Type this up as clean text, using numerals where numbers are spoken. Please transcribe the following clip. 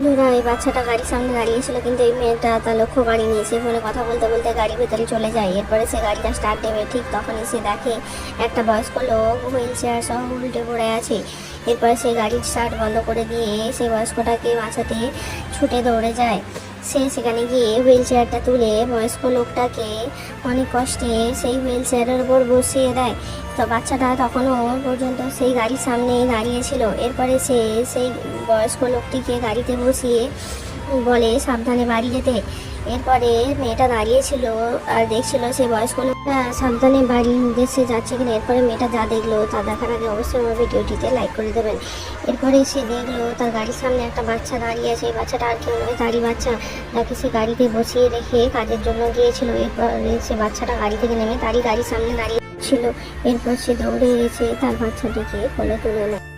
এই বাচ্চাটা গাড়ির সামনে দাঁড়িয়েছিল, কিন্তু এই মেয়েটা তার লক্ষ্য করেনি। সে ফোনে কথা বলতে বলতে গাড়ির ভেতরে চলে যায়। এরপরে সে গাড়িটা স্টার্ট দেবে, ঠিক তখনই সে দেখে একটা বয়স্ক লোক হুইল চেয়ার সহ উল্টে পড়ে আছে। এরপরে সে গাড়ির স্টার্ট বন্ধ করে দিয়ে সেই বয়স্কটাকে বাঁচাতে ছুটে দৌড়ে যায়। সে সেখানে গিয়ে হুইল চেয়ারটা তুলে বয়স্ক লোকটাকে অনেক কষ্টে সেই হুইল চেয়ারের উপর বসিয়ে দেয়। তো বাচ্চাটা তখনও পর্যন্ত সেই গাড়ির সামনেই দাঁড়িয়েছিল। এরপরে সে সেই বয়স্ক লোকটিকে গাড়িতে বসিয়ে বলে সাবধানে বাড়ি যেতে। এরপরে মেয়েটা দাঁড়িয়েছিল আর দেখছিল সেই বয়স্ক লোকটা সাবধানে বাড়ির উদ্দেশ্যে যাচ্ছে কিনা। এরপরে মেয়েটা যা দেখলো তা দেখার আগে অবশ্যই আমার ভিডিওটিতে লাইক করে দেবেন। এরপরে সে দেখলো তার গাড়ির সামনে একটা বাচ্চা দাঁড়িয়ে আছে। এই বাচ্চাটা আর কেউ নয়, তারই বাচ্চা, যাকে সে গাড়িতে বসিয়ে রেখে কাজের জন্য গিয়েছিল। এরপরে সে বাচ্চাটা গাড়ি থেকে নেমে তারই গাড়ির সামনে দাঁড়িয়ে ছিল। এরপর সে দৌড়ে এসে তার বাচ্চাটিকে কোলে তুলে নেয়।